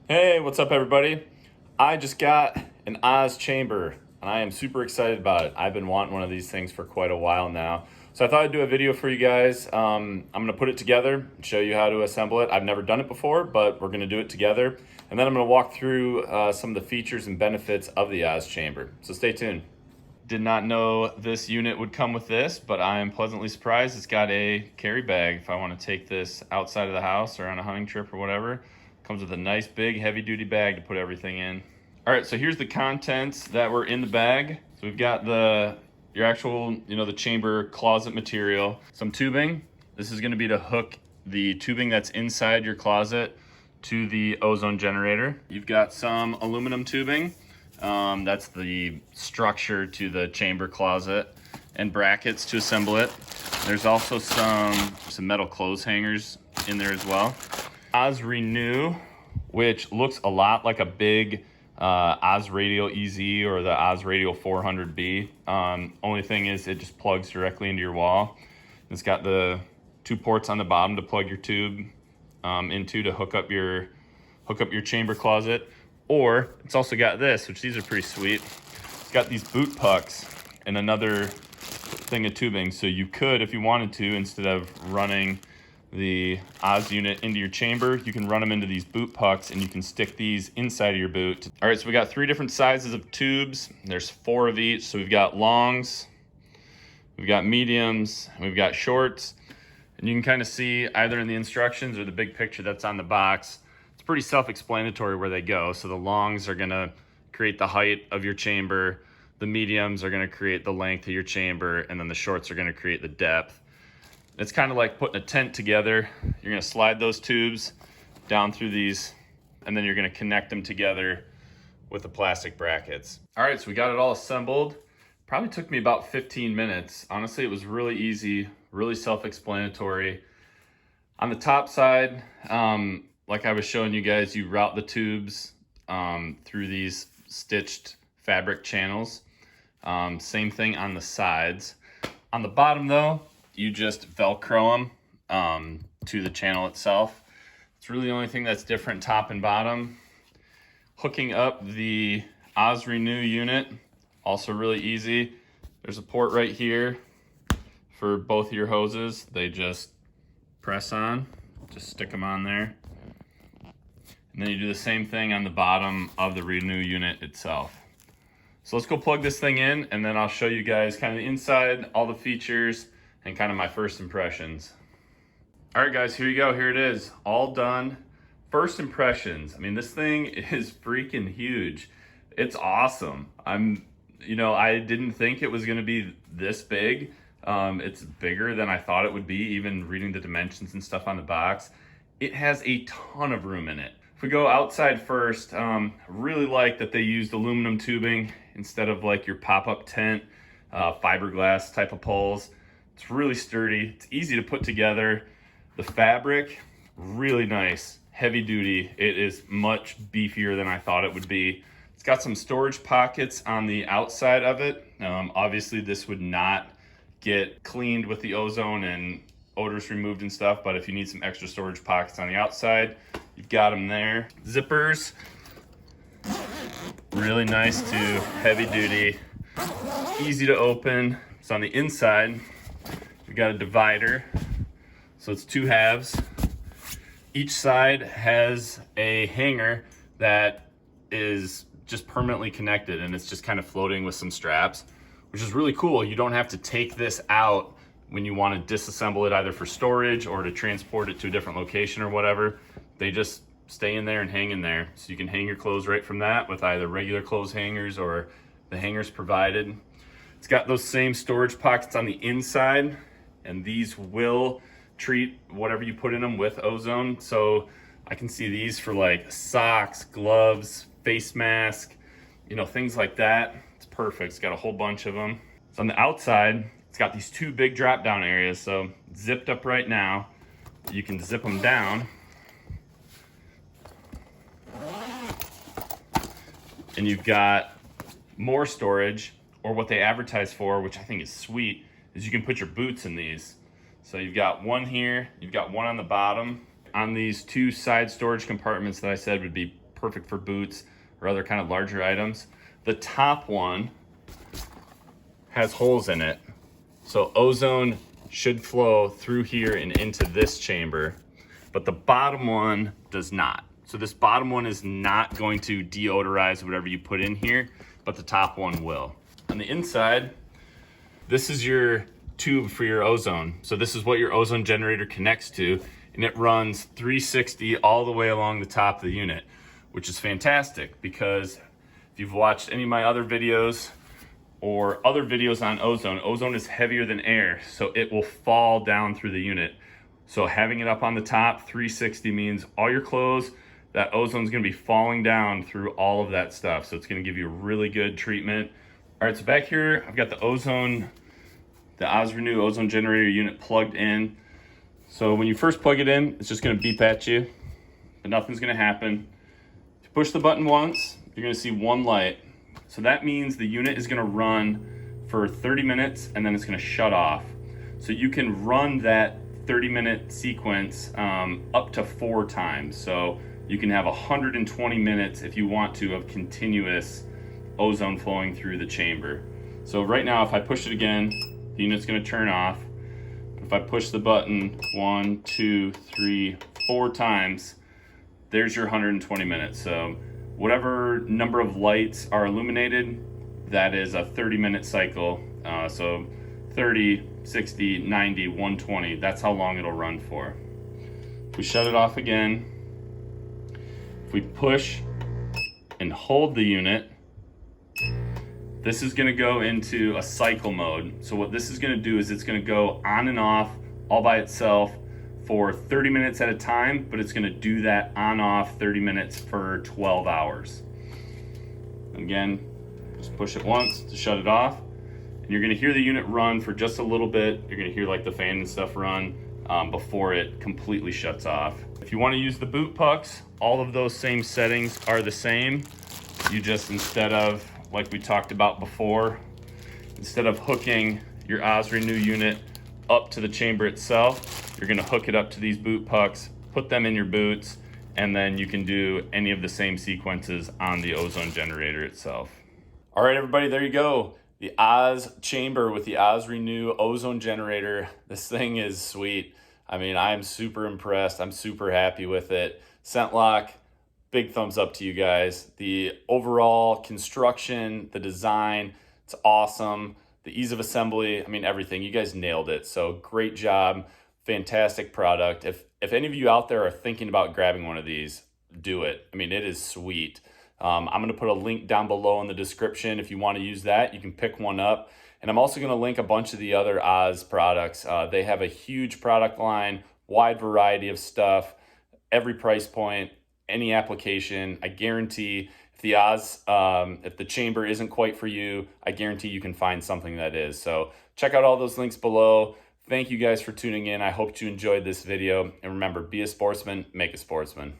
Hey, what's up everybody? I just got an Oz chamber and I am super excited about it. I've been wanting one of these things for quite a while now. So I thought I'd do a video for you guys. I'm gonna put it together and show you how to assemble it. I've never done it before, but we're gonna do it together. And then I'm gonna walk through some of the features and benefits of the Oz chamber. So stay tuned. Did not know this unit would come with this, but I am pleasantly surprised. It's got a carry bag if I want to take this outside of the house or on a hunting trip or whatever. Comes with a nice big heavy duty bag to put everything in. All right, so here's the contents that were in the bag. So we've got your actual, the chamber closet material, some tubing. This is gonna be to hook the tubing that's inside your closet to the ozone generator. You've got some aluminum tubing. That's the structure to the chamber closet, and brackets to assemble it. There's also some metal clothes hangers in there as well. Oz Renew, which looks a lot like a big Oz Radial EZ or the Oz Radial 400B. Only thing is it just plugs directly into your wall. It's got the 2 ports on the bottom to plug your tube into to hook up your chamber closet. Or it's also got this, which these are pretty sweet. It's got these boot pucks and another thing of tubing. So you could, if you wanted to, instead of running the Oz unit into your chamber, you can run them into these boot pucks and you can stick these inside of your boot. All right, so we got 3 different sizes of tubes. There's 4 of each. So we've got longs, we've got mediums, and we've got shorts. And you can kind of see either in the instructions or the big picture that's on the box, pretty self-explanatory where they go. So the longs are gonna create the height of your chamber, the mediums are gonna create the length of your chamber, and then the shorts are gonna create the depth. It's kind of like putting a tent together. You're gonna slide those tubes down through these, and then you're gonna connect them together with the plastic brackets. All right, so we got it all assembled. Probably took me about 15 minutes. Honestly, it was really easy, really self-explanatory. On the top side, like I was showing you guys, you route the tubes through these stitched fabric channels. Same thing on the sides. On the bottom though, you just Velcro them to the channel itself. It's really the only thing that's different top and bottom. Hooking up the Oz Renew unit, also really easy. There's a port right here for both of your hoses. They just press on, just stick them on there. And then you do the same thing on the bottom of the Renew unit itself. So let's go plug this thing in, and then I'll show you guys kind of the inside, all the features, and kind of my first impressions. All right guys, here you go, here it is, all done. First impressions, I mean, this thing is freaking huge. It's awesome. I didn't think it was gonna be this big. It's bigger than I thought it would be, even reading the dimensions and stuff on the box. It has a ton of room in it. If we go outside first, really like that they used aluminum tubing instead of like your pop-up tent, fiberglass type of poles. It's really sturdy, it's easy to put together. The fabric, really nice, heavy duty. It is much beefier than I thought it would be. It's got some storage pockets on the outside of it. Obviously this would not get cleaned with the ozone and odors removed and stuff, but if you need some extra storage pockets on the outside, you've got them there. Zippers, really nice too, heavy duty, easy to open. So on the inside, we've got a divider. So it's 2 halves. Each side has a hanger that is just permanently connected, and it's just kind of floating with some straps, which is really cool. You don't have to take this out when you want to disassemble it either for storage or to transport it to a different location or whatever. They just stay in there and hang in there. So you can hang your clothes right from that with either regular clothes hangers or the hangers provided. It's got those same storage pockets on the inside, and these will treat whatever you put in them with ozone. So I can see these for like socks, gloves, face mask, things like that. It's perfect. It's got a whole bunch of them. So on the outside, it's got these 2 big drop down areas. So zipped up right now, you can zip them down. And you've got more storage, or what they advertise for, which I think is sweet, is you can put your boots in these. So you've got one here, you've got one on the bottom. On these two side storage compartments that I said would be perfect for boots or other kind of larger items. The top one has holes in it, so ozone should flow through here and into this chamber, but the bottom one does not. So this bottom one is not going to deodorize whatever you put in here, but the top one will. On the inside, this is your tube for your ozone. So this is what your ozone generator connects to, and it runs 360 all the way along the top of the unit, which is fantastic because if you've watched any of my other videos or other videos on ozone, ozone is heavier than air, so it will fall down through the unit. So having it up on the top, 360 means all your clothes, that ozone is gonna be falling down through all of that stuff. So it's gonna give you a really good treatment. All right, so back here, I've got the OzRenew ozone generator unit plugged in. So when you first plug it in, it's just gonna beep at you, but nothing's gonna happen. If you push the button once, you're gonna see one light. So that means the unit is gonna run for 30 minutes and then it's gonna shut off. So you can run that 30-minute sequence up to 4 times. So you can have 120 minutes if you want to of continuous ozone flowing through the chamber. So right now, if I push it again, the unit's gonna turn off. If I push the button 1, 2, 3, 4 times, there's your 120 minutes. So whatever number of lights are illuminated, that is a 30-minute cycle. So 30, 60, 90, 120, that's how long it'll run for. If we shut it off again, if we push and hold the unit, this is gonna go into a cycle mode. So what this is gonna do is it's gonna go on and off all by itself for 30 minutes at a time, but it's gonna do that on off 30 minutes for 12 hours. Again, just push it once to shut it off. And you're gonna hear the unit run for just a little bit. You're gonna hear like the fan and stuff run before it completely shuts off. If you wanna use the boot pucks, all of those same settings are the same. You just, instead of, like we talked about before, instead of hooking your OzRenew unit up to the chamber itself, you're gonna hook it up to these boot pucks, put them in your boots, and then you can do any of the same sequences on the ozone generator itself. All right, everybody, there you go. The Oz chamber with the OzRenew ozone generator. This thing is sweet. I mean, I'm super impressed. I'm super happy with it. Scentlok, big thumbs up to you guys. The overall construction, the design, it's awesome. The ease of assembly, I mean, everything. You guys nailed it. So great job. Fantastic product. If any of you out there are thinking about grabbing one of these, do it. I mean, it is sweet. I'm going to put a link down below in the description. If you want to use that, you can pick one up. And I'm also going to link a bunch of the other Oz products. They have a huge product line, wide variety of stuff, every price point, any application. I guarantee if the if the chamber isn't quite for you, I guarantee you can find something that is. So check out all those links below. Thank you guys for tuning in. I hope you enjoyed this video. And remember, be a sportsman, make a sportsman.